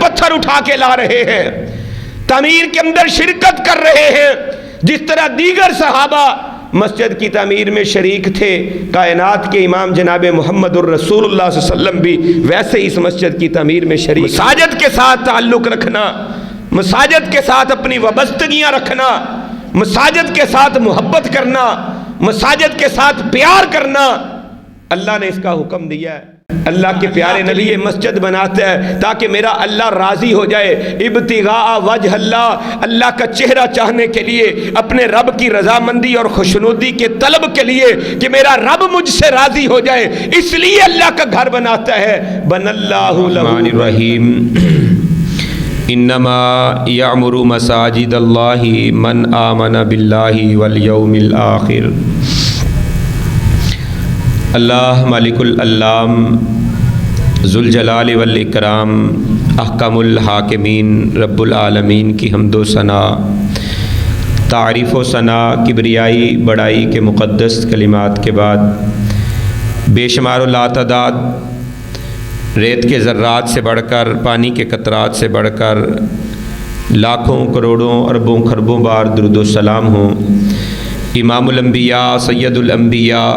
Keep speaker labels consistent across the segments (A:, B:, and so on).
A: پتھر اٹھا کے لا رہے ہیں، تعمیر کے اندر شرکت کر رہے ہیں، جس طرح دیگر صحابہ مسجد کی تعمیر میں شریک تھے، کائنات کے امام جناب محمد الرسول اللہ صلی اللہ علیہ وسلم بھی ویسے اس مسجد کی تعمیر میں شریک۔ مساجد کے ساتھ تعلق رکھنا، مساجد کے ساتھ اپنی وابستگیاں رکھنا، مساجد کے ساتھ محبت کرنا، مساجد کے ساتھ پیار کرنا، اللہ نے اس کا حکم دیا ہے۔ اللہ کے پیارے نبی یہ مسجد بناتا ہے تاکہ میرا اللہ راضی ہو جائے، ابتغاء وجہ اللہ، اللہ کا چہرہ چاہنے کے لیے، اپنے رب کی رضامندی اور خوشنودی کے طلب کے لیے کہ میرا رب مجھ سے راضی ہو جائے، اس لیے اللہ کا گھر بناتا ہے۔ بن اللہ الرحمن الرحیم
B: انما یعمر مساجد اللہ من آمن باللہ والیوم الآخر۔ اللہ مالک الالام ذوالجلال والاکرام احکم الحاکمین رب العالمین کی حمد و ثنا، تعریف و ثنا، کبریائی بڑائی کے مقدس کلمات کے بعد بے شمار و لاتعداد ریت کے ذرات سے بڑھ کر، پانی کے قطرات سے بڑھ کر لاکھوں کروڑوں اربوں خربوں بار درود و سلام ہوں امام الانبیاء سید الانبیاء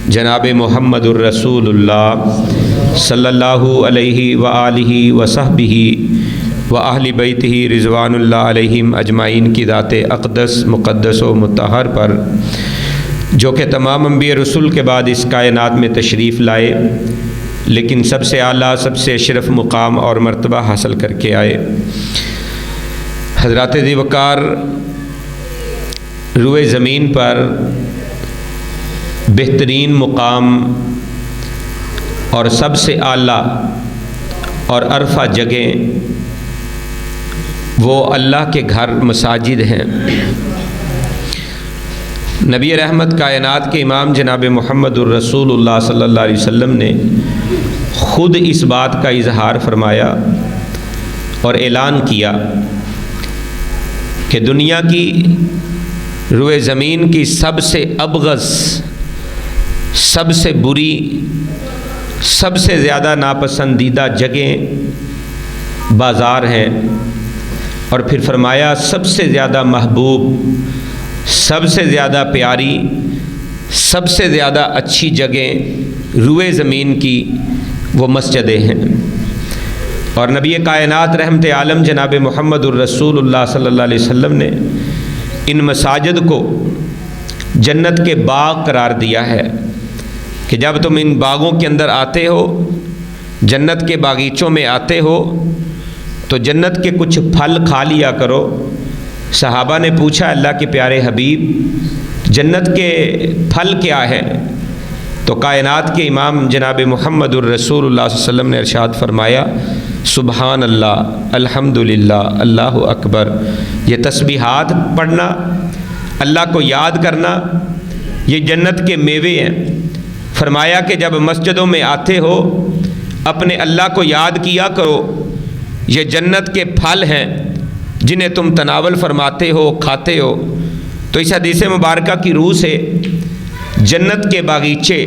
B: جناب محمد الرسول اللہ صلی اللہ علیہ وآلہ وصحبہ و اہل بیتہ رضوان اللہ علیہم اجمعین کی ذات اقدس مقدس و مطہر پر، جو کہ تمام انبیاء رسول کے بعد اس کائنات میں تشریف لائے، لیکن سب سے اعلیٰ، سب سے اشرف مقام اور مرتبہ حاصل کر کے آئے۔ حضرات ذی وقار روئے زمین پر بہترین مقام اور سب سے اعلیٰ اور عرفہ جگہ وہ اللہ کے گھر مساجد ہیں۔ نبی رحمت کائنات کے امام جناب محمد الرسول اللہ صلی اللہ علیہ وسلم نے خود اس بات کا اظہار فرمایا اور اعلان کیا کہ دنیا کی روئے زمین کی سب سے ابغض، سب سے بری، سب سے زیادہ ناپسندیدہ جگہیں بازار ہیں، اور پھر فرمایا سب سے زیادہ محبوب، سب سے زیادہ پیاری، سب سے زیادہ اچھی جگہیں روئے زمین کی وہ مسجدیں ہیں۔ اور نبی کائنات رحمت عالم جناب محمد الرسول اللہ صلی اللہ علیہ وسلم نے ان مساجد کو جنت کے باغ قرار دیا ہے کہ جب تم ان باغوں کے اندر آتے ہو، جنت کے باغیچوں میں آتے ہو، تو جنت کے کچھ پھل کھا لیا کرو۔ صحابہ نے پوچھا اللہ کے پیارے حبیب جنت کے پھل کیا ہے؟ تو کائنات کے امام جناب محمد الرسول اللہ صلی اللہ علیہ وسلم نے ارشاد فرمایا سبحان اللہ، الحمدللہ، اللہ اکبر۔ یہ تسبیحات پڑھنا، اللہ کو یاد کرنا، یہ جنت کے میوے ہیں۔ فرمایا کہ جب مسجدوں میں آتے ہو اپنے اللہ کو یاد کیا کرو، یہ جنت کے پھل ہیں جنہیں تم تناول فرماتے ہو، کھاتے ہو۔ تو اس حدیث مبارکہ کی روح سے جنت کے باغیچے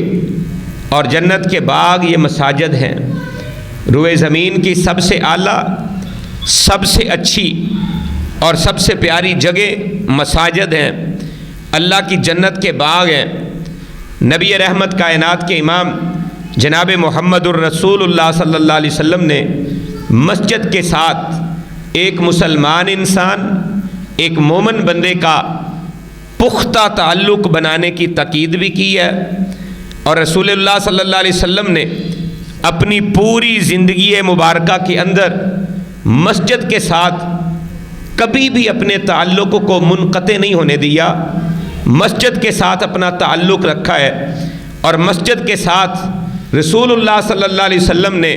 B: اور جنت کے باغ یہ مساجد ہیں۔ روئے زمین کی سب سے اعلیٰ، سب سے اچھی اور سب سے پیاری جگہ مساجد ہیں، اللہ کی جنت کے باغ ہیں۔ نبی رحمت کائنات کے امام جناب محمد الرسول اللہ صلی اللہ علیہ وسلم نے مسجد کے ساتھ ایک مسلمان انسان، ایک مومن بندے کا پختہ تعلق بنانے کی تاکید بھی کی ہے، اور رسول اللہ صلی اللہ علیہ وسلم نے اپنی پوری زندگی مبارکہ کے اندر مسجد کے ساتھ کبھی بھی اپنے تعلق کو منقطع نہیں ہونے دیا، مسجد کے ساتھ اپنا تعلق رکھا ہے۔ اور مسجد کے ساتھ رسول اللہ صلی اللہ علیہ وسلم نے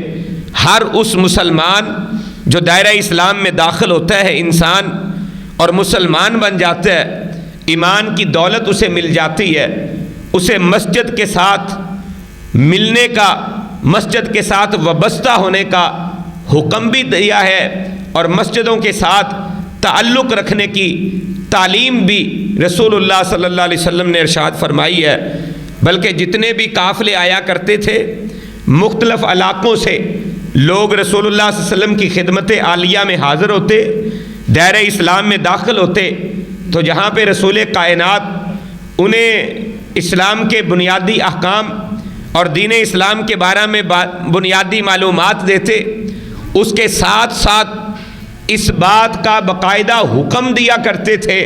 B: ہر اس مسلمان جو دائرہ اسلام میں داخل ہوتا ہے انسان اور مسلمان بن جاتا ہے، ایمان کی دولت اسے مل جاتی ہے، اسے مسجد کے ساتھ ملنے کا، مسجد کے ساتھ وابستہ ہونے کا حکم بھی دیا ہے، اور مسجدوں کے ساتھ تعلق رکھنے کی تعلیم بھی رسول اللہ صلی اللہ علیہ وسلم نے ارشاد فرمائی ہے۔ بلکہ جتنے بھی قافلے آیا کرتے تھے مختلف علاقوں سے
A: لوگ رسول اللہ صلی اللہ علیہ وسلم کی خدمت عالیہ میں حاضر ہوتے، دائرہ اسلام میں داخل ہوتے، تو جہاں پہ رسول کائنات انہیں اسلام کے بنیادی احکام اور دین اسلام کے بارے میں بنیادی معلومات دیتے، اس کے ساتھ ساتھ اس بات کا باقاعدہ حکم دیا کرتے تھے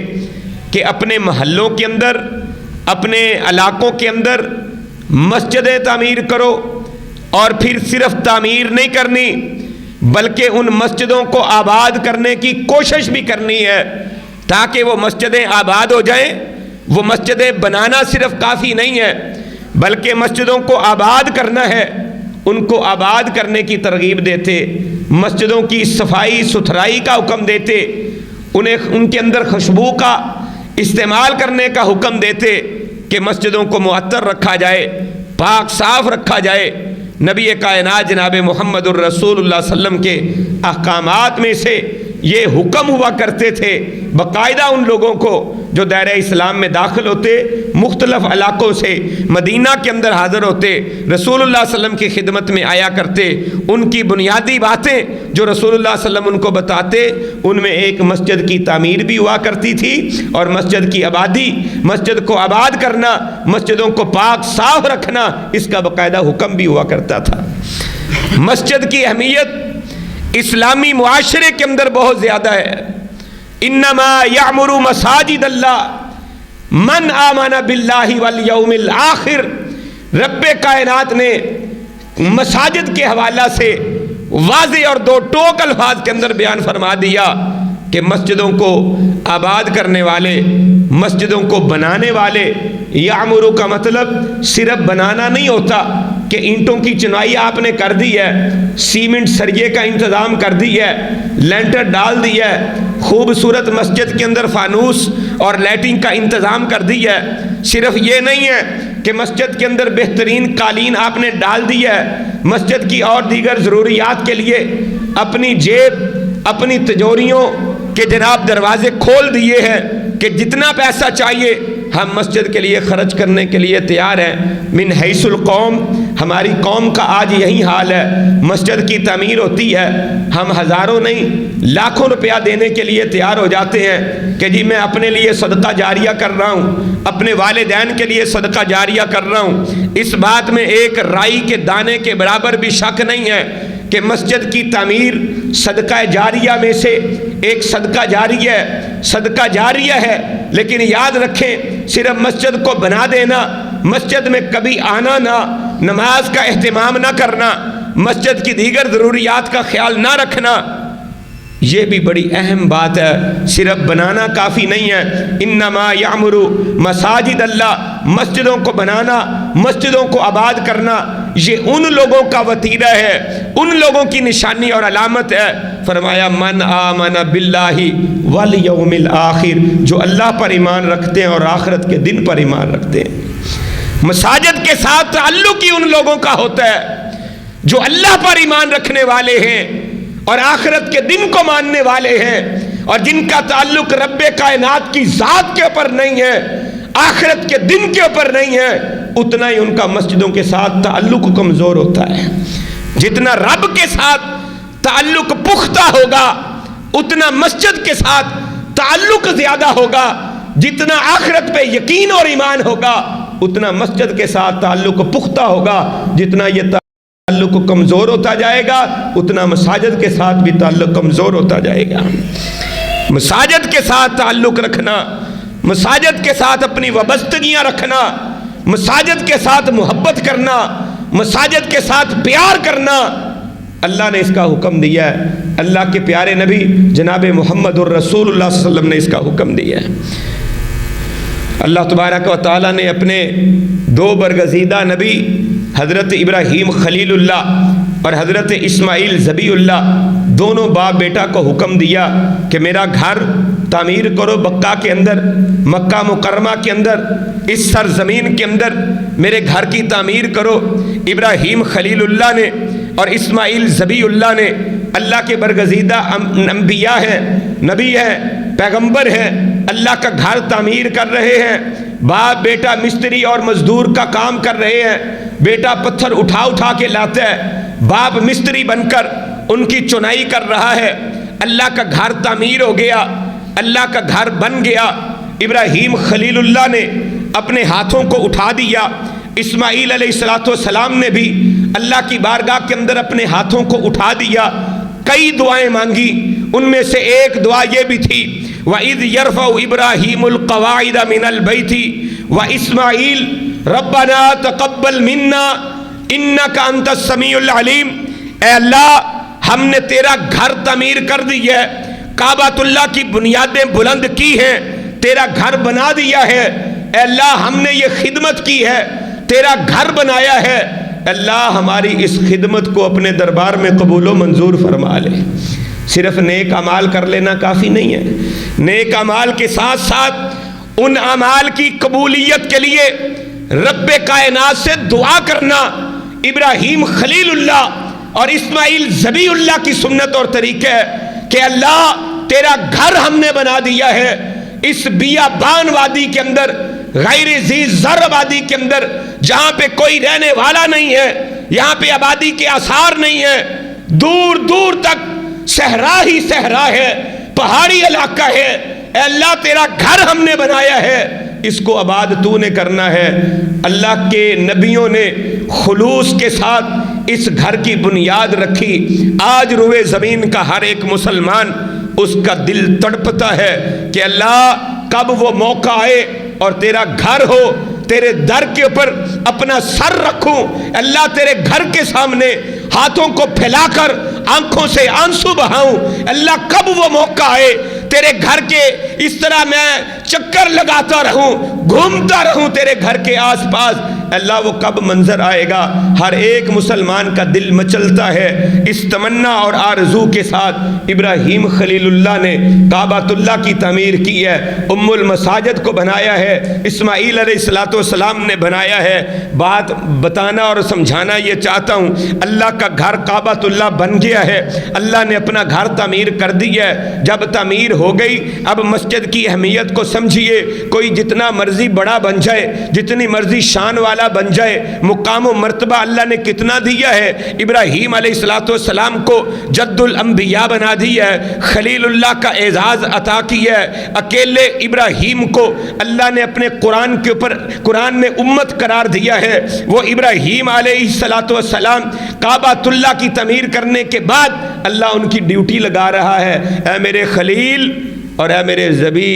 A: کہ اپنے محلوں کے اندر، اپنے علاقوں کے اندر مسجدیں تعمیر کرو، اور پھر صرف تعمیر نہیں کرنی بلکہ ان مسجدوں کو آباد کرنے کی کوشش بھی کرنی ہے، تاکہ وہ مسجدیں آباد ہو جائیں۔ وہ مسجدیں بنانا صرف کافی نہیں ہے بلکہ مسجدوں کو آباد کرنا ہے، ان کو آباد کرنے کی ترغیب دیتے، مسجدوں کی صفائی ستھرائی کا حکم دیتے، ان کے اندر خوشبو کا استعمال کرنے کا حکم دیتے کہ مسجدوں کو معطر رکھا جائے، پاک صاف رکھا جائے۔ نبی کائنات جناب محمد الرسول اللہ صلی اللہ علیہ وسلم کے احکامات میں سے یہ حکم ہوا کرتے تھے باقاعدہ ان لوگوں کو جو دائرہ اسلام میں داخل ہوتے، مختلف علاقوں سے مدینہ کے اندر حاضر ہوتے، رسول اللہ صلی اللہ علیہ وسلم کی خدمت میں آیا کرتے، ان کی بنیادی باتیں جو رسول اللہ صلی اللہ علیہ وسلم ان کو بتاتے، ان میں ایک مسجد کی تعمیر بھی ہوا کرتی تھی، اور مسجد کی آبادی، مسجد کو آباد کرنا، مسجدوں کو پاک صاف رکھنا، اس کا باقاعدہ حکم بھی ہوا کرتا تھا۔ مسجد کی اہمیت اسلامی معاشرے کے اندر بہت زیادہ ہے۔ انما یعمر مساجد اللہ من آمن باللہ والیوم الآخر، رب کائنات نے مساجد کے حوالہ سے واضح اور دو ٹوک الفاظ کے اندر بیان فرما دیا کہ مسجدوں کو آباد کرنے والے، مسجدوں کو بنانے والے، یعمرو کا مطلب صرف بنانا نہیں ہوتا کہ اینٹوں کی چنائی آپ نے کر دی ہے، سیمنٹ سریے کا انتظام کر دی ہے، لینٹر ڈال دی ہے، خوبصورت مسجد کے اندر فانوس اور لائٹنگ کا انتظام کر دی ہے۔ صرف یہ نہیں ہے کہ مسجد کے اندر بہترین قالین آپ نے ڈال دی ہے، مسجد کی اور دیگر ضروریات کے لیے اپنی جیب، اپنی تجوریوں کے جناب دروازے کھول دیے ہیں کہ جتنا پیسہ چاہیے ہم مسجد کے لیے خرچ کرنے کے لیے تیار ہیں۔ من حیث القوم، ہماری قوم کا آج یہی حال ہے، مسجد کی تعمیر ہوتی ہے، ہم ہزاروں نہیں لاکھوں روپیہ دینے کے لیے تیار ہو جاتے ہیں کہ جی میں اپنے لیے صدقہ جاریہ کر رہا ہوں، اپنے والدین کے لیے صدقہ جاریہ کر رہا ہوں۔ اس بات میں ایک رائی کے دانے کے برابر بھی شک نہیں ہے کہ مسجد کی تعمیر صدقہ جاریہ میں سے ایک صدقہ جاریہ ہے، صدقہ جاریہ ہے، لیکن یاد رکھیں صرف مسجد کو بنا دینا، مسجد میں کبھی آنا نہ، نماز کا اہتمام نہ کرنا، مسجد کی دیگر ضروریات کا خیال نہ رکھنا، یہ بھی بڑی اہم بات ہے۔ صرف بنانا کافی نہیں ہے۔ انما یعمر مساجد اللہ، مسجدوں کو بنانا، مسجدوں کو آباد کرنا، یہ ان لوگوں کا وتیرہ ہے، ان لوگوں کی نشانی اور علامت ہے۔ فرمایا من آمن باللہ والیوم الآخر، جو اللہ پر ایمان رکھتے ہیں اور آخرت کے دن پر ایمان رکھتے ہیں۔ مساجد کے ساتھ تعلق ہی ان لوگوں کا ہوتا ہے جو اللہ پر ایمان رکھنے والے ہیں اور آخرت کے دن کو ماننے والے ہیں، اور جن کا تعلق رب کائنات کی ذات کے اوپر نہیں ہے، آخرت کے دن کے اوپر نہیں ہے، اتنا ہی ان کا مسجدوں کے ساتھ تعلق کمزور ہوتا ہے۔ جتنا رب کے ساتھ تعلق پختہ ہوگا اتنا مسجد کے ساتھ تعلق زیادہ ہوگا، جتنا آخرت پہ یقین اور ایمان ہوگا اتنا مسجد کے ساتھ تعلق پختہ ہوگا، جتنا یہ تعلق کمزور ہوتا جائے گا اتنا مساجد کے ساتھ بھی تعلق کمزور ہوتا جائے گا۔ مساجد کے ساتھ تعلق رکھنا، مساجد کے ساتھ اپنی وابستگیاں رکھنا، مساجد کے ساتھ محبت کرنا، مساجد کے ساتھ پیار کرنا، اللہ نے اس کا حکم دیا ہے۔ اللہ کے پیارے نبی جناب محمد الرسول اللہ صلی اللہ علیہ وسلم نے اس کا حکم دیا ہے۔ اللہ تبارک و تعالیٰ نے اپنے دو برگزیدہ نبی حضرت ابراہیم خلیل اللہ اور حضرت اسماعیل ذبیح اللہ، دونوں باپ بیٹا کو حکم دیا کہ میرا گھر تعمیر کرو مکہ کے اندر، مکہ مکرمہ کے اندر، اس سرزمین کے اندر میرے گھر کی تعمیر کرو۔ ابراہیم خلیل اللہ نے اور اسماعیل ذبیح اللہ نے، اللہ کے برگزیدہ انبیاء ہیں، نبی ہیں، پیغمبر ہیں، اللہ کا گھر تعمیر کر رہے ہیں۔ باپ بیٹا مستری اور مزدور کا کام کر رہے ہیں، بیٹا پتھر اٹھا اٹھا کے لاتا ہے، باپ مستری بن کر ان کی چنائی کر رہا ہے، اللہ کا گھر تعمیر ہو گیا، اللہ کا گھر بن گیا۔ ابراہیم خلیل اللہ نے اپنے ہاتھوں کو اٹھا دیا، اسماعیل علیہ السلام نے بھی اللہ کی بارگاہ کے اندر اپنے ہاتھوں کو اٹھا دیا، کئی دعائیں مانگی، ان میں سے ایک دعا یہ بھی تھی وَإِذْ يَرْفَعُ إِبْرَاهِيمُ الْقَوَاعِدَ مِنَ الْبَيْتِ وَإِسْمَاعِيلُ رَبَّنَا تَقَبَّلْ مِنَّا إِنَّكَ أَنْتَ السَّمِيعُ الْعَلِيمُ۔ اے اللہ ہم نے تیرا گھر تعمیر کر دی ہے، کعبۃ اللہ کی بنیادیں بلند کی ہیں، تیرا گھر بنا دیا ہے۔ اے اللہ ہم نے یہ خدمت کی ہے، تیرا گھر بنایا ہے، اللہ ہماری اس خدمت کو اپنے دربار میں قبول و منظور فرما لے۔ صرف نیک اعمال کر لینا کافی نہیں ہے، نیک اعمال کے ساتھ ساتھ ان اعمال کی قبولیت کے لیے رب کائنات سے دعا کرنا ابراہیم خلیل اللہ اور اسماعیل ذبیح اللہ کی سنت اور طریقہ ہے کہ اللہ تیرا گھر ہم نے بنا دیا ہے اس بیابان وادی کے اندر، غیر ذی زرع وادی کے اندر، جہاں پہ کوئی رہنے والا نہیں ہے، یہاں پہ آبادی کے آثار نہیں ہے، دور دور تک صحرا ہی صحرا ہے، پہاڑی علاقہ ہے۔ اے اللہ تیرا گھر ہم نے بنایا ہے، اس کو آباد تو نے کرنا ہے۔ اللہ کے نبیوں نے خلوص کے ساتھ اس گھر کی بنیاد رکھی۔ آج روئے زمین کا ہر ایک مسلمان اس کا دل تڑپتا ہے کہ اللہ کب وہ موقع آئے اور تیرا گھر ہو، تیرے در کے اوپر اپنا سر رکھوں، اللہ تیرے گھر کے سامنے ہاتھوں کو پھیلا کر آنکھوں سے آنسو بہاؤں۔ اللہ کب وہ موقع آئے تیرے گھر کے اس طرح میں چکر لگاتا رہوں، گھومتا رہوں تیرے گھر کے آس پاس، اللہ وہ کب منظر آئے گا؟ ہر ایک مسلمان کا دل مچلتا ہے۔ اس تمنا اور آرزو کے ساتھ ابراہیم خلیل اللہ نے کعبۃ اللہ کی تعمیر کی ہے، ام المساجد کو بنایا ہے، اسماعیل علیہ السلام نے بنایا ہے۔ بات بتانا اور سمجھانا یہ چاہتا ہوں، اللہ کا گھر کعبۃ اللہ بن گیا ہے، اللہ نے اپنا گھر تعمیر کر دی ہے۔ جب تعمیر ہو گئی اب مسجد کی اہمیت کو سمجھیے، کوئی جتنا مرضی بڑا بن جائے، جتنی مرضی شان والا بن جائے، مقام و مرتبہ اللہ نے کتنا دیا ہے۔ ابراہیم علیہ السلام کو جد الانبیاء بنا دیا ہے، خلیل اللہ کا اعزاز عطا کیا ہے۔ اکیلے ابراہیم کو اللہ نے اپنے قرآن کے اوپر، قرآن میں امت قرار دیا ہے۔ وہ ابراہیم علیہ السلام کعبۃ اللہ کی تعمیر کرنے کے بعد اللہ ان کی ڈیوٹی لگا رہا ہے، اے میرے خلیل اور اے میرے ذبی،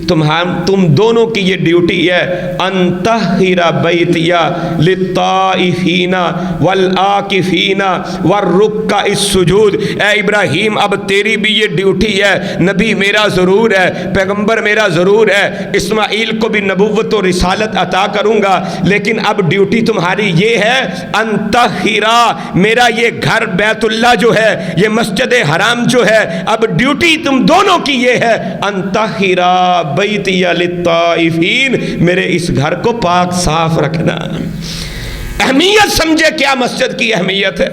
A: تم دونوں کی یہ ڈیوٹی ہے، انطہر بیتیا للطائفین والعاکفین والرکع السجود۔ اے ابراہیم اب تیری بھی یہ ڈیوٹی ہے، نبی میرا ضرور ہے، پیغمبر میرا ضرور ہے، اسماعیل کو بھی نبوت و رسالت عطا کروں گا، لیکن اب ڈیوٹی تمہاری یہ ہے انطہر، میرا یہ گھر بیت اللہ جو ہے، یہ مسجد حرام جو ہے، اب ڈیوٹی تم دونوں کی یہ ہے انطہر بیتی للطائفین، میرے اس گھر کو پاک صاف رکھنا۔ اہمیت سمجھے کیا مسجد کی اہمیت ہے۔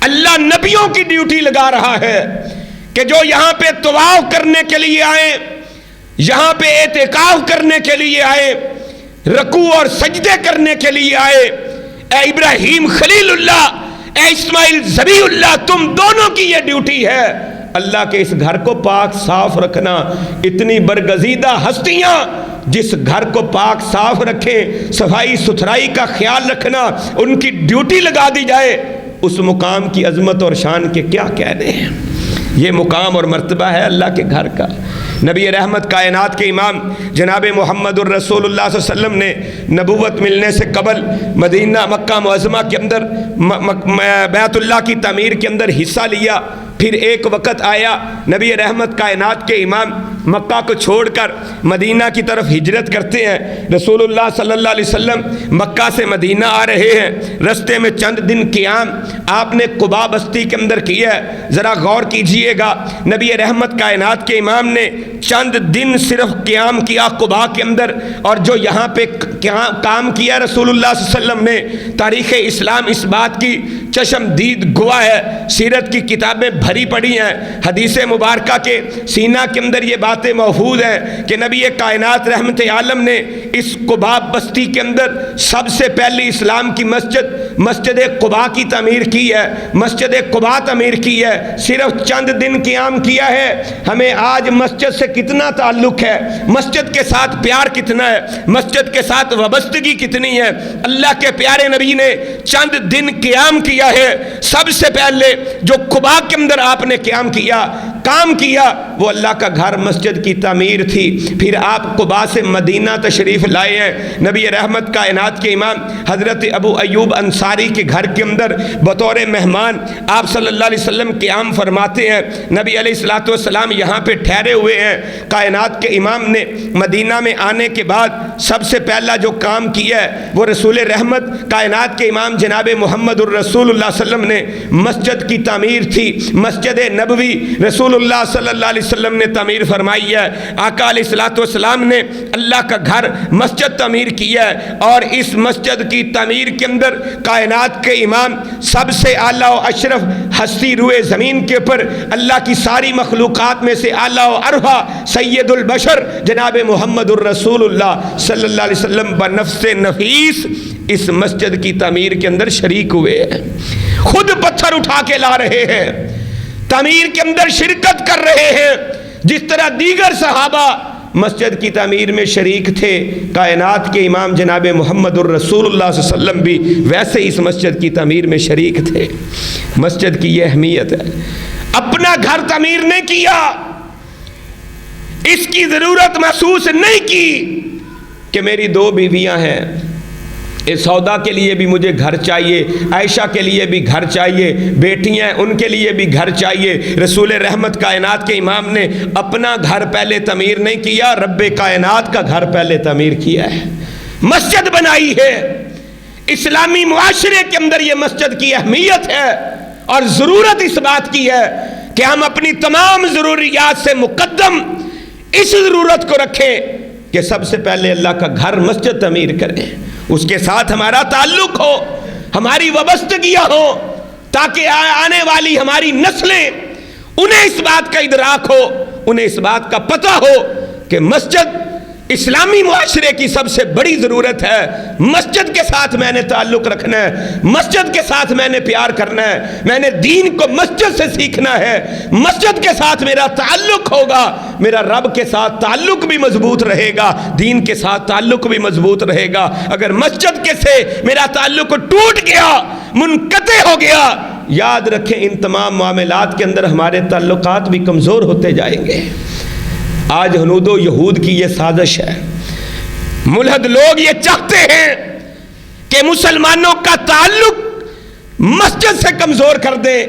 A: اللہ نبیوں کی ڈیوٹی لگا رہا ہے کہ جو یہاں پہ طواف کرنے کے لیے آئے، یہاں پہ اعتکاف کرنے کے لیے آئے، رکوع اور سجدے کرنے کے لیے آئے، اے ابراہیم خلیل اللہ، اے اسماعیل ذبیح اللہ، تم دونوں کی یہ ڈیوٹی ہے اللہ کے اس گھر کو پاک صاف رکھنا۔ اتنی برگزیدہ ہستیاں جس گھر کو پاک صاف رکھیں، صفائی ستھرائی کا خیال رکھنا ان کی ڈیوٹی لگا دی جائے، اس مقام کی عظمت اور شان کے کیا کہنے ہیں۔ یہ مقام اور مرتبہ ہے اللہ کے گھر کا۔ نبی رحمت کائنات کے امام جناب محمد الرسول اللہ صلی اللہ علیہ وسلم نے نبوت ملنے سے قبل مدینہ مکہ معظمہ کے اندر بیت اللہ کی تعمیر کے اندر حصہ لیا۔ پھر ایک وقت آیا نبی رحمت کائنات کے امام مکہ کو چھوڑ کر مدینہ کی طرف ہجرت کرتے ہیں۔ رسول اللہ صلی اللہ علیہ وسلم مکہ سے مدینہ آ رہے ہیں، رستے میں چند دن قیام آپ نے قباء بستی کے اندر کیا ہے۔ ذرا غور کیجئے گا، نبی رحمت کائنات کے امام نے چند دن صرف قیام کیا قباء کے اندر، اور جو یہاں پہ کام کیا رسول اللہ صلی اللہ علیہ وسلم نے، تاریخ اسلام اس بات کی چشمدید گواہ ہے، سیرت کی کتابیں بھری پڑی ہیں، حدیث مبارکہ کے سینہ کے اندر یہ باتیں محفوظ ہیں کہ نبی کائنات رحمت عالم نے اس قباء بستی کے اندر سب سے پہلی اسلام کی مسجد قباء کی تعمیر کی ہے، مسجد قباء تعمیر کی ہے، صرف چند دن قیام کیا ہے۔ ہمیں آج مسجد سے کتنا تعلق ہے، مسجد کے ساتھ پیار کتنا ہے، مسجد کے ساتھ وابستگی کتنی ہے۔ اللہ کے پیارے نبی نے چند دن قیام کیا ہے، سب سے پہلے جو قباء کے اندر آپ نے قیام کیا، کام کیا، وہ اللہ کا گھر مسجد کی تعمیر تھی۔ پھر آپ قباء سے مدینہ تشریف لائے ہیں، نبی رحمت کائنات کے امام حضرت ابو ایوب انصاری کے گھر کے اندر بطور مہمان آپ صلی اللہ علیہ وسلم قیام فرماتے ہیں۔ نبی علیہ السلام یہاں پہ ٹھہرے ہوئے ہیں۔ کائنات کے امام نے مدینہ میں آنے کے بعد سب سے پہلا جو کام کیا ہے وہ رسول رحمت کائنات کے امام جناب محمد الرسول اللہ صلی اللہ علیہ وسلم نے مسجد کی تعمیر تھی، مسجد نبوی رسول اللہ صلی اللہ علیہ وسلم نے تعمیر فرمائی ہے۔ آقا علیہ السلام نے اللہ کا گھر مسجد تعمیر کیا ہے، اور اس مسجد کی تعمیر کے اندر کائنات کے امام سب سے اعلیٰ و اشرف ہستی روئے زمین کے اوپر اللہ کی ساری مخلوقات میں سے اعلیٰ و ارفع سید البشر جناب محمد الرسول اللہ صلی اللہ علیہ وسلم بنفس نفیس اس مسجد کی تعمیر کے اندر شریک ہوئے ہیں، خود پتھر اٹھا کے لا رہے ہیں، تعمیر کے اندر شرکت کر رہے ہیں۔ جس طرح دیگر صحابہ مسجد کی تعمیر میں شریک تھے، کائنات کے امام جناب محمد الرسول اللہ صلی اللہ علیہ وسلم بھی ویسے اس مسجد کی تعمیر میں شریک تھے۔ مسجد کی یہ اہمیت ہے۔ اپنا گھر تعمیر نہیں کیا، اس کی ضرورت محسوس نہیں کی کہ میری 2 بیویاں ہیں، سودا کے لیے بھی مجھے گھر چاہیے، عائشہ کے لیے بھی گھر چاہیے، بیٹیاں ان کے لیے بھی گھر چاہیے۔ رسول رحمت کائنات کے امام نے اپنا گھر پہلے تعمیر نہیں کیا، رب کائنات کا گھر پہلے تعمیر کیا ہے، مسجد بنائی ہے۔ اسلامی معاشرے کے اندر یہ مسجد کی اہمیت ہے، اور ضرورت اس بات کی ہے کہ ہم اپنی تمام ضروریات سے مقدم اس ضرورت کو رکھیں کہ سب سے پہلے اللہ کا گھر مسجد تعمیر کریں، اس کے ساتھ ہمارا تعلق ہو، ہماری وابستگیاں ہو، تاکہ آنے والی ہماری نسلیں انہیں اس بات کا ادراک ہو، انہیں اس بات کا پتہ ہو کہ مسجد اسلامی معاشرے کی سب سے بڑی ضرورت ہے۔ مسجد کے ساتھ میں نے تعلق رکھنا ہے، مسجد کے ساتھ میں نے پیار کرنا ہے، میں نے دین کو مسجد سے سیکھنا ہے، مسجد کے ساتھ میرا تعلق ہوگا، میرا رب کے ساتھ تعلق بھی مضبوط رہے گا، دین کے ساتھ تعلق بھی مضبوط رہے گا۔ اگر مسجد کے سے میرا تعلق ٹوٹ گیا، منقطع ہو گیا، یاد رکھیں ان تمام معاملات کے اندر ہمارے تعلقات بھی کمزور ہوتے جائیں گے۔ آج ہنود و یہود کی یہ سازش ہے، ملحد لوگ یہ چاہتے ہیں کہ مسلمانوں کا تعلق مسجد سے کمزور کر دیں،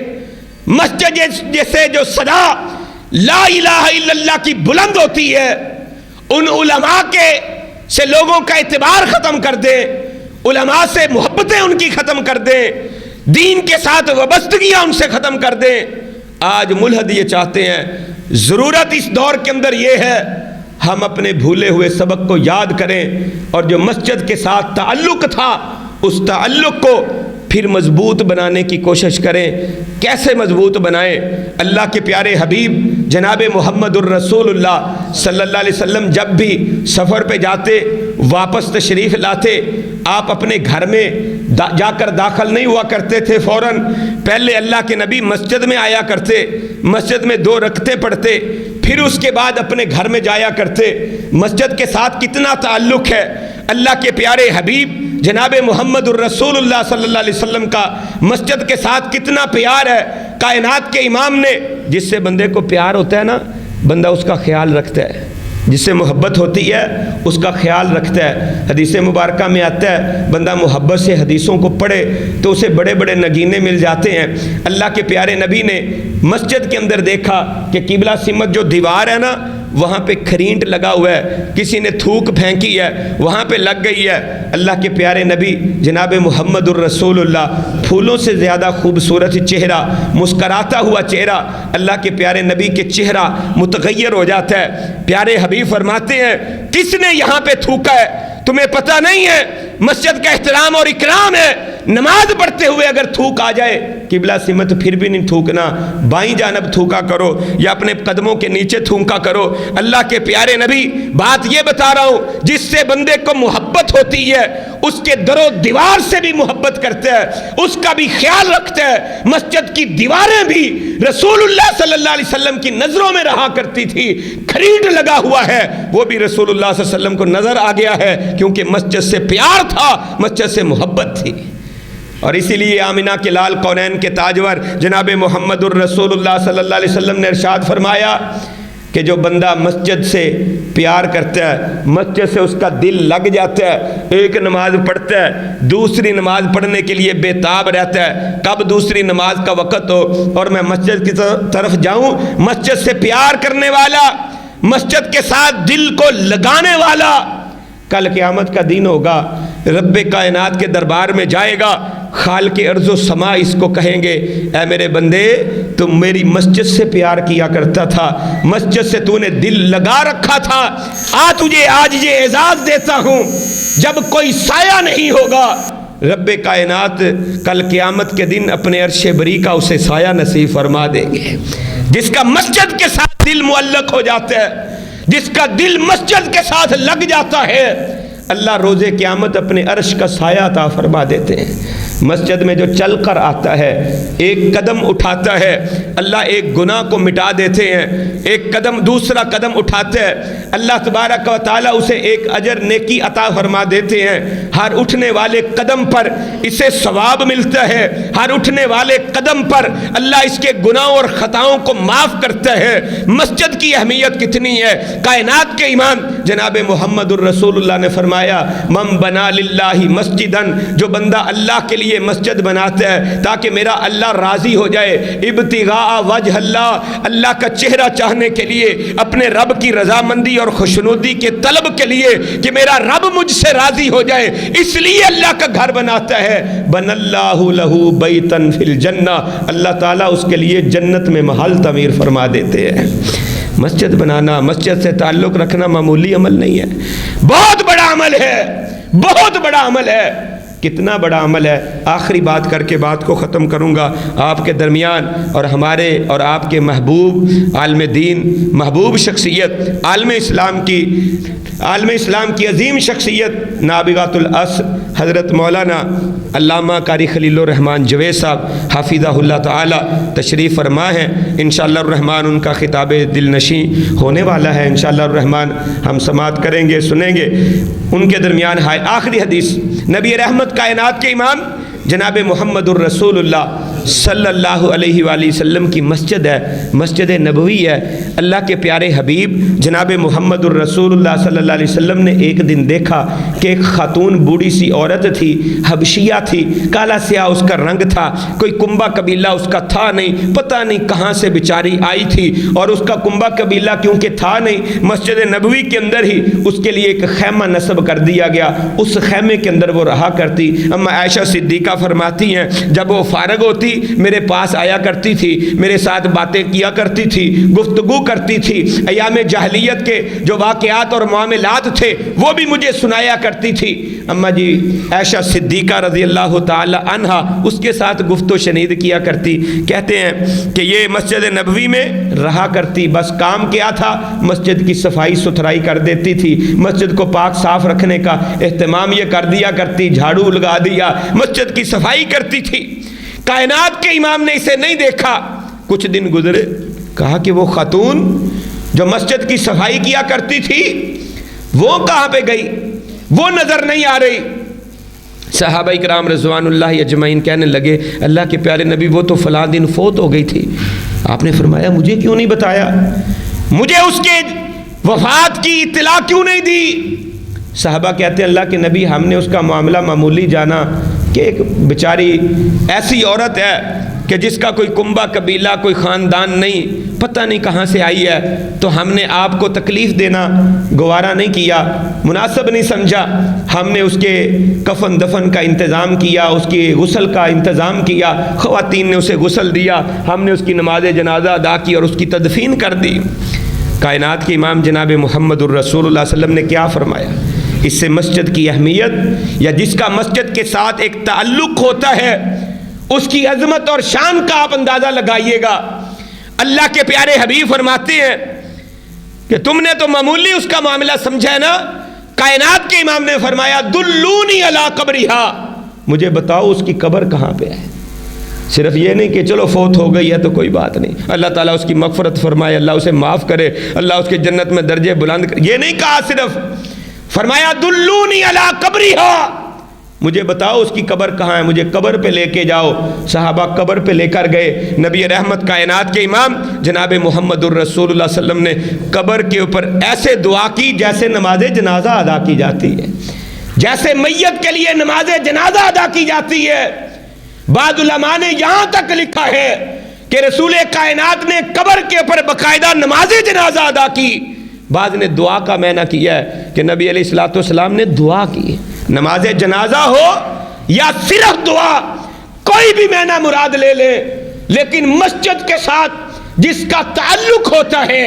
A: مسجد جیسے جو صدا لا الہ الا اللہ کی بلند ہوتی ہے، ان علماء کے سے لوگوں کا اعتبار ختم کر دیں، علماء سے محبتیں ان کی ختم کر دیں، دین کے ساتھ وابستگیاں ان سے ختم کر دیں۔ آج ملحد یہ چاہتے ہیں۔ ضرورت اس دور کے اندر یہ ہے ہم اپنے بھولے ہوئے سبق کو یاد کریں، اور جو مسجد کے ساتھ تعلق تھا اس تعلق کو پھر مضبوط بنانے کی کوشش کریں۔ کیسے مضبوط بنائیں؟ اللہ کے پیارے حبیب جناب محمد الرسول اللہ صلی اللہ علیہ وسلم جب بھی سفر پہ جاتے، واپس تشریف لاتے، آپ اپنے گھر میں جا کر داخل نہیں ہوا کرتے تھے فوراً، پہلے اللہ کے نبی مسجد میں آیا کرتے، مسجد میں 2 رکعتیں پڑھتے، پھر اس کے بعد اپنے گھر میں جایا کرتے۔ مسجد کے ساتھ کتنا تعلق ہے، اللہ کے پیارے حبیب جناب محمد الرسول اللہ صلی اللہ علیہ وسلم کا مسجد کے ساتھ کتنا پیار ہے۔ کائنات کے امام نے، جس سے بندے کو پیار ہوتا ہے نا، بندہ اس کا خیال رکھتا ہے، جس سے محبت ہوتی ہے اس کا خیال رکھتا ہے۔ حدیث مبارکہ میں آتا ہے بندہ محبت سے حدیثوں کو پڑھے تو اسے بڑے بڑے نگینے مل جاتے ہیں۔ اللہ کے پیارے نبی نے مسجد کے اندر دیکھا کہ قبلہ سمت جو دیوار ہے نا، وہاں پہ کھرینٹ لگا ہوا ہے، کسی نے تھوک پھینکی ہے، وہاں پہ لگ گئی ہے۔ اللہ کے پیارے نبی جناب محمد الرسول اللہ، پھولوں سے زیادہ خوبصورت چہرہ، مسکراتا ہوا چہرہ، اللہ کے پیارے نبی کے چہرہ متغیر ہو جاتا ہے۔ پیارے حبیب فرماتے ہیں کس نے یہاں پہ تھوکا ہے؟ تمہیں پتہ نہیں ہے مسجد کا احترام اور اکرام ہے، نماز پڑھتے ہوئے اگر تھوک آ جائے قبلہ سمت پھر بھی نہیں تھوکنا، بائیں جانب تھوکا کرو یا اپنے قدموں کے نیچے تھوکا کرو۔ اللہ کے پیارے نبی بات یہ بتا رہا ہوں، جس سے بندے کو محبت ہوتی ہے اس کے در و دیوار سے بھی محبت کرتا ہے، اس کا بھی خیال رکھتا ہے۔ مسجد کی دیواریں بھی رسول اللہ صلی اللہ علیہ وسلم کی نظروں میں رہا کرتی تھی، کھریٹ لگا ہوا ہے وہ بھی رسول اللہ صلی اللہ علیہ وسلم کو نظر آ گیا ہے، کیونکہ مسجد سے پیار تھا، مسجد سے محبت تھی۔ اور اسی لیے آمنہ کے لال کونین کے تاجور جناب محمد الرسول اللہ صلی اللہ علیہ وسلم نے ارشاد فرمایا کہ جو بندہ مسجد سے پیار کرتا ہے، مسجد سے اس کا دل لگ جاتا ہے، ایک نماز پڑھتا ہے، دوسری نماز پڑھنے کے لیے بے تاب رہتا ہے، کب دوسری نماز کا وقت ہو اور میں مسجد کی طرف جاؤں۔ مسجد سے پیار کرنے والا، مسجد کے ساتھ دل کو لگانے والا، کل قیامت کا دن ہوگا، رب کائنات کے دربار میں جائے گا، خالق ارض و سما اس کو کہیں گے اے میرے بندے تم میری مسجد سے پیار کیا کرتا تھا، مسجد سے تو نے دل لگا رکھا تھا، تجھے آج یہ اعزاز دیتا ہوں جب کوئی سایہ نہیں ہوگا، رب کائنات کل قیامت کے دن اپنے عرش بری کا اسے سایہ نصیب فرما دیں گے۔ جس کا مسجد کے ساتھ دل معلق ہو جاتا ہے، جس کا دل مسجد کے ساتھ لگ جاتا ہے، اللہ روز قیامت اپنے عرش کا سایہ عطا فرما دیتے ہیں۔ مسجد میں جو چل کر آتا ہے، ایک قدم اٹھاتا ہے، اللہ ایک گناہ کو مٹا دیتے ہیں، ایک قدم دوسرا قدم اٹھاتا ہے، اللہ تبارک و تعالیٰ اسے ایک اجر نیکی عطا فرما دیتے ہیں۔ ہر اٹھنے والے قدم پر اسے ثواب ملتا ہے، ہر اٹھنے والے قدم پر اللہ اس کے گناہوں اور خطاؤں کو معاف کرتا ہے۔ مسجد کی اہمیت کتنی ہے، کائنات کے امام جناب محمد الرسول اللہ نے فرمایا من بنا للہ مسجدن، جو بندہ اللہ کے لیے مسجد بناتا ہے تاکہ میرا اللہ راضی ہو جائے، ابتغاء وجہ اللہ، اللہ کا چہرہ چاہنے کے لیے، اپنے رب کی رضامندی اور خوشنودی کے طلب کے لیے کہ میرا رب مجھ سے راضی ہو جائے، اس لیے اللہ کا گھر بناتا ہے، بن اللہ لہو بیتن فی الجنہ، اللہ تعالیٰ اس کے لیے جنت میں محل تعمیر فرما دیتے ہیں۔ مسجد بنانا، مسجد سے تعلق رکھنا معمولی عمل نہیں ہے، بہت بڑا عمل ہے، بہت بڑا عمل ہے۔ کتنا بڑا عمل ہے، آخری بات کر کے بات کو ختم کروں گا۔ آپ کے درمیان اور ہمارے اور آپ کے محبوب عالم دین، محبوب شخصیت، عالم اسلام کی عظیم شخصیت نابغۃ العصر حضرت مولانا علامہ قاری خلیل الرحمن جوید صاحب حافظہ اللہ تعالی تشریف فرما ہیں۔ انشاءاللہ الرحمن ان کا خطاب دل نشیں ہونے والا ہے، انشاءاللہ الرحمن ہم سماعت کریں گے، سنیں گے۔ ان کے درمیان آخری حدیث، نبی رحمت کائنات کے امام جناب محمد الرسول اللہ صلی اللہ علیہ وآلہ وسلم کی مسجد ہے، مسجد نبوی ہے۔ اللہ کے پیارے حبیب جناب محمد الرسول اللہ صلی اللہ علیہ وسلم نے ایک دن دیکھا کہ ایک خاتون بوڑھی سی عورت تھی، حبشیہ تھی، کالا سیاہ اس کا رنگ تھا، کوئی کنبہ قبیلہ اس کا تھا نہیں، پتہ نہیں کہاں سے بیچاری آئی تھی، اور اس کا کنبہ قبیلہ کیونکہ تھا نہیں، مسجد نبوی کے اندر ہی اس کے لیے ایک خیمہ نصب کر دیا گیا، اس خیمے کے اندر وہ رہا کرتی۔ اما عائشہ صدیقہ فرماتی ہیں جب وہ فارغ ہوتی میرے پاس آیا کرتی تھی، میرے ساتھ باتیں کیا کرتی تھی، گفتگو کرتی تھی، ایام جاہلیت کے جو واقعات اور معاملات تھے وہ بھی مجھے سنایا کرتی تھی۔ اما جی عائشہ صدیقہ رضی اللہ تعالی عنہا اس کے ساتھ گفت و شنید کیا کرتی۔ کہتے ہیں کہ یہ مسجد نبوی میں رہا کرتی، بس کام کیا تھا، مسجد کی صفائی ستھرائی کر دیتی تھی، مسجد کو پاک صاف رکھنے کا اہتمام یہ کر دیا کرتی، جھاڑو لگا دیا، مسجد کی صفائی کرتی تھی۔ کائنات کے امام نے اسے نہیں دیکھا، کچھ دن گزرے، کہا کہ وہ خاتون جو مسجد کی صفائی کیا کرتی تھی وہ کہاں پہ گئی، وہ نظر نہیں آ رہی۔ صحابہ اکرام رضوان اللہ اجمعین کہنے لگے اللہ کے پیارے نبی وہ تو فلاں دن فوت ہو گئی تھی۔ آپ نے فرمایا مجھے کیوں نہیں بتایا، مجھے اس کے وفات کی اطلاع کیوں نہیں دی؟ صحابہ کہتے ہیں اللہ کے نبی ہم نے اس کا معاملہ معمولی جانا کہ ایک بیچاری ایسی عورت ہے کہ جس کا کوئی کنبہ قبیلہ کوئی خاندان نہیں، پتہ نہیں کہاں سے آئی ہے، تو ہم نے آپ کو تکلیف دینا گوارا نہیں کیا، مناسب نہیں سمجھا، ہم نے اس کے کفن دفن کا انتظام کیا، اس کے غسل کا انتظام کیا، خواتین نے اسے غسل دیا، ہم نے اس کی نماز جنازہ ادا کی اور اس کی تدفین کر دی۔ کائنات کے امام جناب محمد الرسول اللہ صلی اللہ علیہ وسلم نے کیا فرمایا؟ اس سے مسجد کی اہمیت یا جس کا مسجد کے ساتھ ایک تعلق ہوتا ہے اس کی عظمت اور شان کا آپ اندازہ لگائیے گا۔ اللہ کے پیارے حبیب فرماتے ہیں کہ تم نے تو معمولی اس کا معاملہ سمجھا ہے نا۔ کائنات کے امام نے فرمایا دلونی علی قبرہا، مجھے بتاؤ اس کی قبر کہاں پہ ہے۔ صرف یہ نہیں کہ چلو فوت ہو گئی ہے تو کوئی بات نہیں، اللہ تعالیٰ اس کی مغفرت فرمائے، اللہ اسے معاف کرے، اللہ اس کے جنت میں درجے بلند کرے، یہ نہیں کہا، صرف فرمایا دلونی علی قبرہا، مجھے بتاؤ اس کی قبر کہاں ہے، مجھے قبر پہ لے کے جاؤ۔ صحابہ قبر پہ لے کر گئے۔ نبی رحمت کائنات کے امام جناب محمد الرسول اللہ صلی اللہ علیہ وسلم نے قبر کے اوپر ایسے دعا کی جیسے نماز جنازہ ادا کی جاتی ہے، جیسے میت کے لیے نماز جنازہ ادا کی جاتی ہے۔ بعض علماء نے یہاں تک لکھا ہے کہ رسول کائنات نے قبر کے اوپر باقاعدہ نماز جنازہ ادا کی۔ بعض نے دعا کا معنی کیا ہے کہ نبی علیہ الصلوۃ والسلام نے دعا کی، نماز جنازہ ہو یا صرف دعا، کوئی بھی معنی مراد لے لیں، لیکن مسجد کے ساتھ جس کا تعلق ہوتا ہے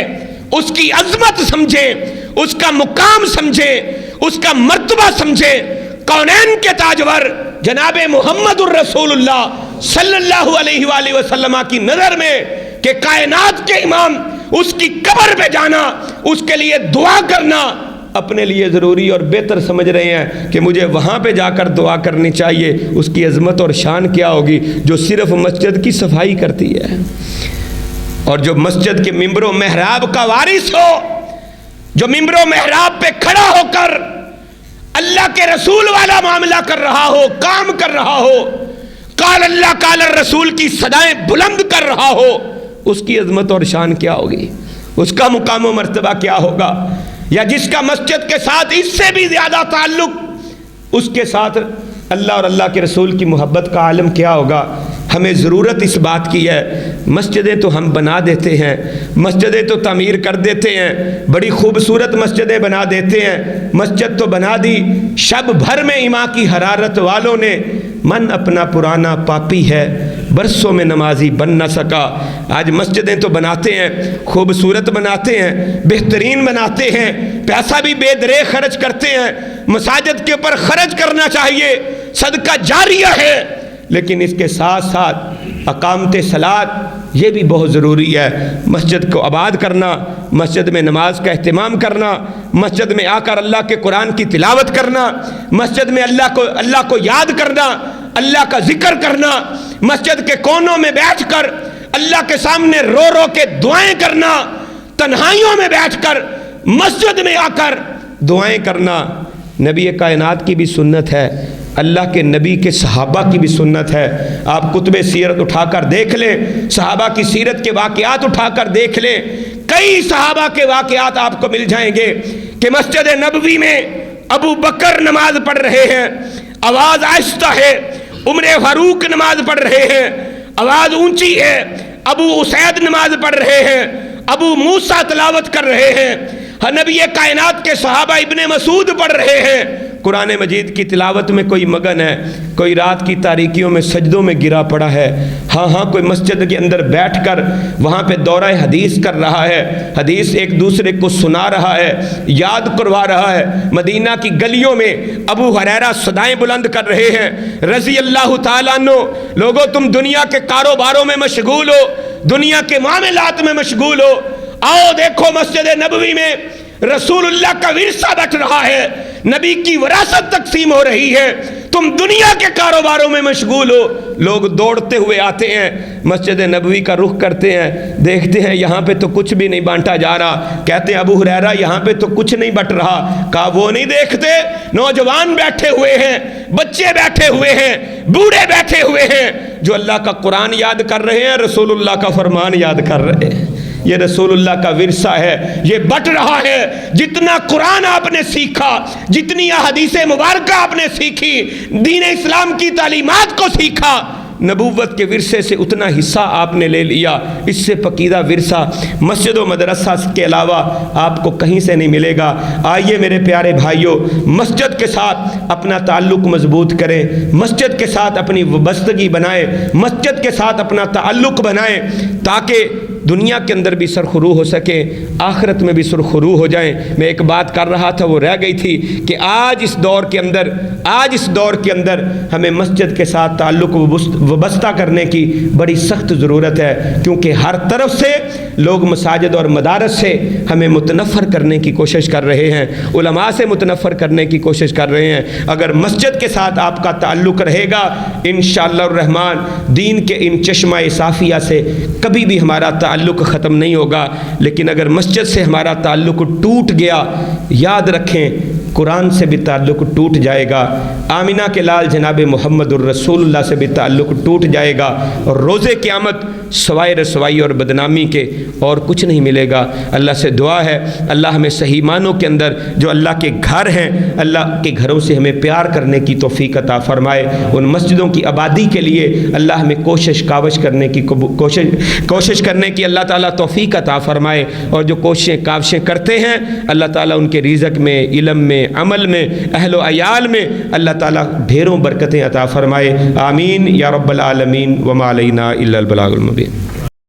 A: اس کی عظمت سمجھیں، اس کا مقام سمجھیں، اس کا مرتبہ سمجھیں۔ کونین کے تاجور جناب محمد الرسول اللہ صلی اللہ علیہ وآلہ وسلم کی نظر میں کہ کائنات کے امام اس کی قبر پہ جانا، اس کے لیے دعا کرنا اپنے لیے ضروری اور بہتر سمجھ رہے ہیں کہ مجھے وہاں پہ جا کر دعا کرنی چاہیے۔ اس کی عظمت اور شان کیا ہوگی جو صرف مسجد کی صفائی کرتی ہے، اور جو مسجد کے ممبر و محراب کا وارث ہو، جو ممبر و محراب پہ کھڑا ہو کر اللہ کے رسول والا معاملہ کر رہا ہو، کام کر رہا ہو، قال اللہ قال الرسول کی صدائیں بلند کر رہا ہو، اس کی عظمت اور شان کیا ہوگی، اس کا مقام و مرتبہ کیا ہوگا۔ یا جس کا مسجد کے ساتھ اس سے بھی زیادہ تعلق، اس کے ساتھ اللہ اور اللہ کے رسول کی محبت کا عالم کیا ہوگا۔ ہمیں ضرورت اس بات کی ہے، مسجدیں تو ہم بنا دیتے ہیں، مسجدیں تو تعمیر کر دیتے ہیں، بڑی خوبصورت مسجدیں بنا دیتے ہیں، مسجد تو بنا دی، شب بھر میں ایمان کی حرارت والوں نے من اپنا پرانا پاپی ہے، برسوں میں نمازی بن نہ سکا۔ آج مسجدیں تو بناتے ہیں، خوبصورت بناتے ہیں، بہترین بناتے ہیں، پیسہ بھی بے درے خرچ کرتے ہیں، مساجد کے اوپر خرچ کرنا چاہیے، صدقہ جاریہ ہے، لیکن اس کے ساتھ ساتھ اقامت صلاۃ یہ بھی بہت ضروری ہے۔ مسجد کو آباد کرنا، مسجد میں نماز کا اہتمام کرنا، مسجد میں آ کر اللہ کے قرآن کی تلاوت کرنا، مسجد میں اللہ کو یاد کرنا، اللہ کا ذکر کرنا، مسجد کے کونوں میں بیٹھ کر اللہ کے سامنے رو رو کے دعائیں کرنا، تنہائیوں میں بیٹھ کر مسجد میں آ کر دعائیں کرنا نبی کائنات کی بھی سنت ہے، اللہ کے نبی کے صحابہ کی بھی سنت ہے۔ آپ کتب سیرت اٹھا کر دیکھ لیں، صحابہ کی سیرت کے واقعات اٹھا کر دیکھ لیں، کئی صحابہ کے واقعات آپ کو مل جائیں گے کہ مسجد نبوی میں ابو بکر نماز پڑھ رہے ہیں، آواز آہستہ ہے، عمر فاروق نماز پڑھ رہے ہیں، آواز اونچی ہے، ابو اسید نماز پڑھ رہے ہیں، ابو موسیٰ تلاوت کر رہے ہیں، نبی کائنات کے صحابہ ابن مسعود پڑھ رہے ہیں، قرآن مجید کی تلاوت میں کوئی مگن ہے، کوئی رات کی تاریکیوں میں سجدوں میں گرا پڑا ہے، ہاں کوئی مسجد کے اندر بیٹھ کر وہاں پہ دورہ حدیث کر رہا ہے، حدیث ایک دوسرے کو سنا رہا ہے، یاد کروا رہا ہے۔ مدینہ کی گلیوں میں ابو ہریرہ صدائیں بلند کر رہے ہیں، رضی اللہ تعالیٰ عنہ، لوگوں تم دنیا کے کاروباروں میں مشغول ہو، دنیا کے معاملات میں مشغول ہو، آؤ دیکھو مسجد نبوی میں رسول اللہ کا ورثہ بٹ رہا ہے، نبی کی وراثت تقسیم ہو رہی ہے، تم دنیا کے کاروباروں میں مشغول ہو۔ لوگ دوڑتے ہوئے آتے ہیں، مسجد نبوی کا رخ کرتے ہیں، دیکھتے ہیں یہاں پہ تو کچھ بھی نہیں بانٹا جا رہا، کہتے ہیں ابو ہریرہ یہاں پہ تو کچھ نہیں بٹ رہا۔ کہا وہ نہیں دیکھتے، نوجوان بیٹھے ہوئے ہیں، بچے بیٹھے ہوئے ہیں، بوڑھے بیٹھے ہوئے ہیں، جو اللہ کا قرآن یاد کر رہے ہیں، رسول اللہ کا فرمان یاد کر رہے ہیں۔ یہ رسول اللہ کا ورثہ ہے، یہ بٹ رہا ہے۔ جتنا قرآن آپ نے سیکھا، جتنی احادیث مبارکہ آپ نے سیکھی، دین اسلام کی تعلیمات کو سیکھا، نبوت کے ورثے سے اتنا حصہ آپ نے لے لیا۔ اس سے پکیدہ ورثہ مسجد و مدرسہ کے علاوہ آپ کو کہیں سے نہیں ملے گا۔ آئیے میرے پیارے بھائیوں، مسجد کے ساتھ اپنا تعلق مضبوط کریں، مسجد کے ساتھ اپنی وابستگی بنائیں، مسجد کے ساتھ اپنا تعلق بنائیں، تاکہ دنیا کے اندر بھی سرخرو ہو سکیں، آخرت میں بھی سرخرو ہو جائیں۔ میں ایک بات کر رہا تھا وہ رہ گئی تھی کہ آج اس دور کے اندر ہمیں مسجد کے ساتھ تعلق وابستہ کرنے کی بڑی سخت ضرورت ہے، کیونکہ ہر طرف سے لوگ مساجد اور مدارس سے ہمیں متنفر کرنے کی کوشش کر رہے ہیں، علماء سے متنفر کرنے کی کوشش کر رہے ہیں۔ اگر مسجد کے ساتھ آپ کا تعلق رہے گا انشاءاللہ الرحمن دین کے ان چشمہ صافیہ سے کبھی بھی ہمارا تعلق ختم نہیں ہوگا۔ لیکن اگر مسجد سے ہمارا تعلق ٹوٹ گیا، یاد رکھیں قرآن سے بھی تعلق ٹوٹ جائے گا، آمینہ کے لال جناب محمد الرسول اللہ سے بھی تعلق ٹوٹ جائے گا، اور روز قیامت سوائے رسوائی اور بدنامی کے اور کچھ نہیں ملے گا۔ اللہ سے دعا ہے اللہ ہمیں صحیح معنوں کے اندر جو اللہ کے گھر ہیں، اللہ کے گھروں سے ہمیں پیار کرنے کی توفیق عطا فرمائے۔ ان مسجدوں کی آبادی کے لیے اللہ ہمیں کوشش کرنے کی اللہ تعالیٰ توفیق عطا فرمائے، اور جو کاوشیں کرتے ہیں اللہ تعالیٰ ان کے رزق میں، علم میں، عمل میں، اہل و عیال میں اللہ تعالیٰ ڈھیروں برکتیں عطا فرمائے۔ آمین یا رب العالمین، وما علینا الا البلاغ المبین۔